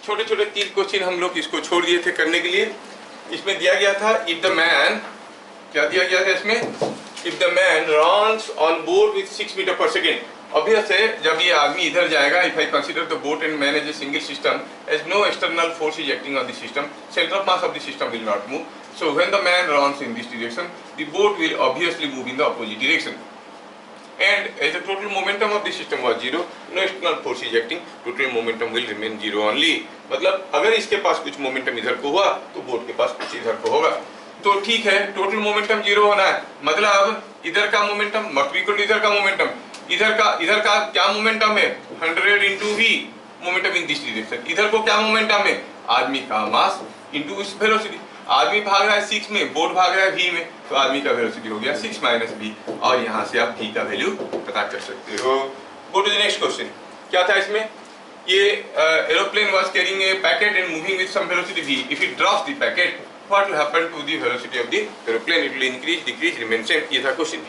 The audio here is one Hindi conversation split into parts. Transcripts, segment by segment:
छोटे छोटे 3 क्वेश्चन हम लोग इसको छोड़ दिए थे करने के लिए। इसमें दिया गया था इफ द मैन, क्या दिया गया था इसमें, if the man runs on boat with 6 metre per second. Obvious है जब ये आदमी इधर जाएगा, if I consider the boat and man as a single system as no external force is acting on the system, centre of mass of the system will not move, so when the man runs in this direction the boat will obviously move in the opposite direction, and as the total momentum of the system was zero, no external force is acting, total momentum will remain zero only। मतलब अगर इसके पास कुछ मोमेंटम इधर को हुआ तो बोट के पास कुछ इधर को होगा। तो ठीक है, टोटल मोमेंटम जीरो होना है, मतलब इधर का momentum must be equal to इधर का मोमेंटम। इधर का क्या मोमेंटम है, 100 into v momentum in this direction. इधर को क्या मोमेंटम है, आदमी का मास इनटू इस वेलोसिटी। आदमी भाग रहा है 6 में, बोट भाग रहा है v में, तो आदमी का वेलोसिटी हो गया 6 माइनस v, और यहाँ से आप v का वैल्यू पता कर सकते हो। Go to the next question. क्या था इसमें, ये aeroplane was carrying a packet and moving with some velocity v, if it drops the packet what will happen to the velocity of the aeroplane, it will increase decrease remain same. ये था क्वेश्चन।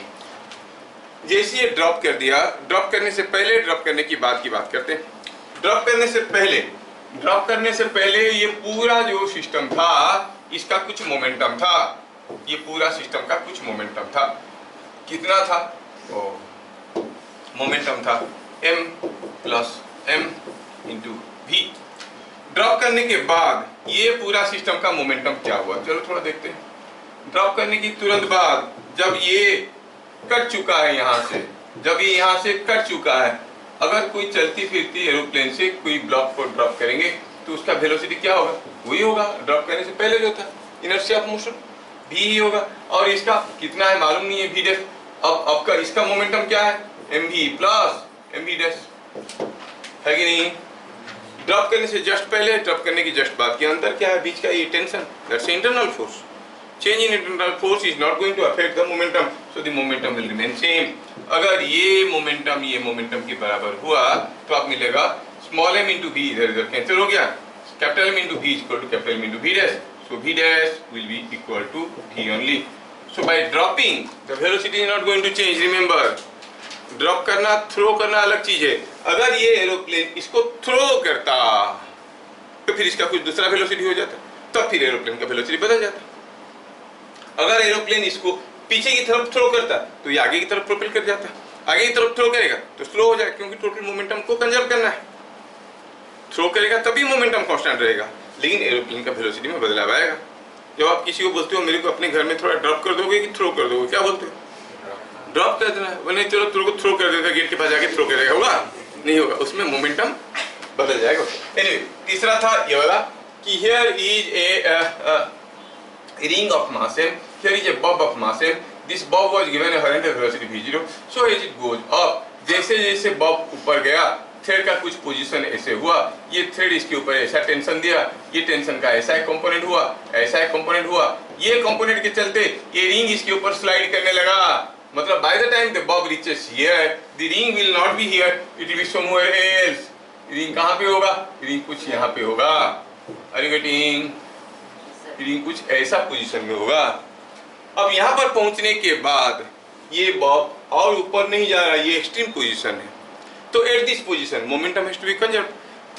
जैसे ये ड्रॉप कर दिया, ड्रॉप करने से पहले, ड्रॉप करने की बात करते हैं। ड्रॉप करने से पहले ये पूरा जो सिस्टम था इसका कुछ मोमेंटम था, ये पूरा सिस्टम का कुछ मोमेंटम था। कितना था, मोमेंटम था m plus m into v। Drop करने के बाद ये पूरा सिस्टम का मोमेंटम क्या हुआ, चलो थोड़ा देखते हैं। ड्रॉप करने की तुरंत बाद जब ये कट चुका है यहाँ से, जब ये यहाँ से कट चुका है, अगर कोई चलती फिरती एरोप्लेन से कोई ब्लॉक को ड्रॉप करेंगे तो उसका वेलोसिटी क्या होगा, वही होगा ड्रॉप करने से पहले जो था, इनर्शिया ऑफ मोशन v ही होगा। और इसका कितना है मालूम नहीं है, v डैश। अब का इसका मोमेंटम क्या है, mv प्लस mv डैश, है कि नहीं। ड्रॉप करने से जस्ट पहले, ड्रॉप करने की जस्ट बाद के अंदर क्या है, बीच का ये tension, that's internal force. Change in internal force is not going to affect the momentum, so the momentum will remain same। अगर ये मोमेंटम के बराबर हुआ तो आप मिलेगा स्मॉल m इंटू v, इधर कैंसिल हो गया, capital M into v equal to capital M into v dash, so v डैश will be equal to v only। So by dropping the velocity is not going to change, remember। Drop करना, थ्रो करना अलग चीज है। अगर ये एरोप्लेन इसको थ्रो करता तो फिर इसका कुछ दूसरा वेलोसिटी हो जाता, तब फिर एरोप्लेन का वेलोसिटी बदल जाता। अगर एरोप्लेन इसको पीछे की तरफ थ्रो करता तो ये आगे की तरफ प्रोपेल कर जाता, आगे की तरफ थ्रो करेगा तो स्लो हो जाएगा, क्योंकि टोटल मोमेंटम को कंजर्व करना है। थ्रो करेगा तभी मोमेंटम कांस्टेंट रहेगा, लेकिन एरोप्लेन का वेलोसिटी में बदलाव आएगा। जब आप किसी को बोलते हो मेरे को अपने घर में थोड़ा ड्रॉप कर दोगे कि थ्रो कर दोगे, क्या बोलते हो, ड्रॉप कर देना, वरना चलो तेरे को थ्रो कर देता, गेट के पास जाके थ्रो करेगा, होगा नहीं होगा, उसमें मोमेंटम बदल जाएगा। एनीवे, तीसरा था ये वाला कि here is a ring of mass m, here is a bob of mass m, this bob was given a horizontal velocity v0, so as it goes up, जैसे जैसे बॉब ऊपर गया थ्रेड का कुछ पोजीशन ऐसे हुआ, ये थ्रेड इसके ऊपर ऐसा टेंशन दिया, ये टेंशन का ऐसा एक कंपोनेंट हुआ, ऐसा एक कंपोनेंट हुआ, ये कंपोनेंट के चलते ये रिंग इसके ऊपर स्लाइड करने लगा। मतलब by the time the Bob reaches here, the ring will not be here, it will be somewhere else. Ring कहाँ पे होगा, रिंग कुछ यहाँ पे होगा, आर यू गेटिंग, रिंग कुछ ऐसा पोजीशन में होगा। अब यहाँ पर पहुंचने के बाद ये बॉब और ऊपर नहीं जा रहा, ये एक्सट्रीम पोजीशन है, तो at this position momentum has to be conserved,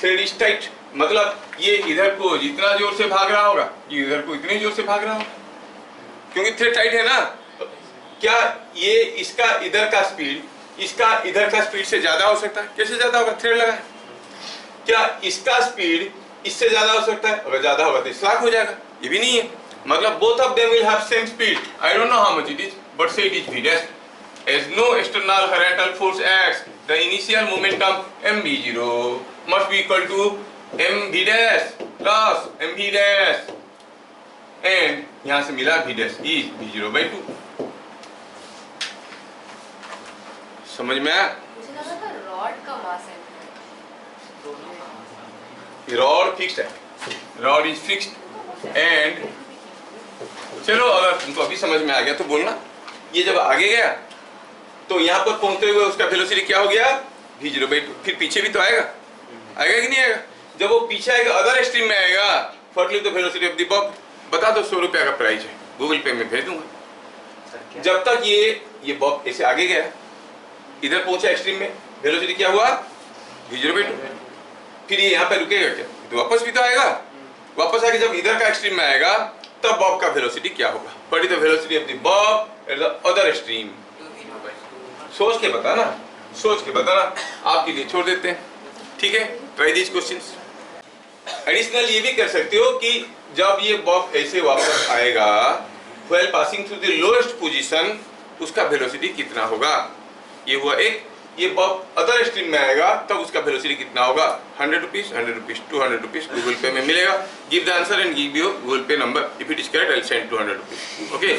thread is tight. मतलब ये इधर को जितना जोर से भाग रहा होगा, ये इधर को इतने जोर से भाग रहा होगा, क्योंकि थ्रेड टाइट है ना। तो क्या ये इसका इधर का स्पीड इसका इधर का स्पीड से ज्यादा हो सकता है, कैसे ज्यादा होगा, थ्रेड लगा है। क्या इसका स्पीड इससे ज्यादा हो सकता है, अगर ज्यादा होगा तो स्लॉक हो जाएगा, ये भी नहीं है। मतलब both of them will have same speed, I don't know how much it is, but say it is v dash, as no external horizontal force acts, the initial momentum mv0 must be equal to mv dash plus mv dash, and यहाँ से मिला v dash is v0 by 2। समझ में आया? मुझे लगा था रॉड का मास है, रॉड फिक्स्ड है, रॉड इज फिक्स्ड एंड चलो अगर तुमको अभी समझ में आ गया तो बोलना। ये जब आगे गया तो यहाँ पर पहुंचते हुए उसका वेलोसिटी क्या हो गया, v0 by 2। फिर पीछे भी तो आएगा कि नहीं आएगा? जब वो पीछे आएगा अदर एक्सट्रीम में आएगा, for the velocity of the Bob बता दो, 100 रुपया का प्राइस है, गूगल पे में भेज दूंगा। जब तक ये बॉब ऐसे आगे गया, इधर पहुंचा एक्सट्रीम में, वेलोसिटी क्या हुआ, v0 by 2। फिर ये यहाँ पे रुकेगा क्या, तो वापस भी तो आएगा। वापस आके जब इधर का एक्सट्रीम में आएगा तब बॉब का वेलोसिटी क्या होगा? What is the velocity of the Bob at the other extreme? सोच के बताना, सोच के बताना, आपके लिए छोड़ देते हैं। ठीक है, ट्राई दीज क्वेश्चंस। एडिशनल ये भी कर सकते हो कि जब ये बॉब ऐसे वापस आएगा while passing through the lowest position, उसका वेलोसिटी कितना होगा? ये हुआ एक। ये बॉब अदर एक्सट्रीम में आएगा तब उसका वेलोसिटी कितना होगा? 100 rupees, 100 rupees, 200 rupees Google pay में मिलेगा। Give the answer and give your Google pay number. If it is correct I will send 200 rupees. Okay.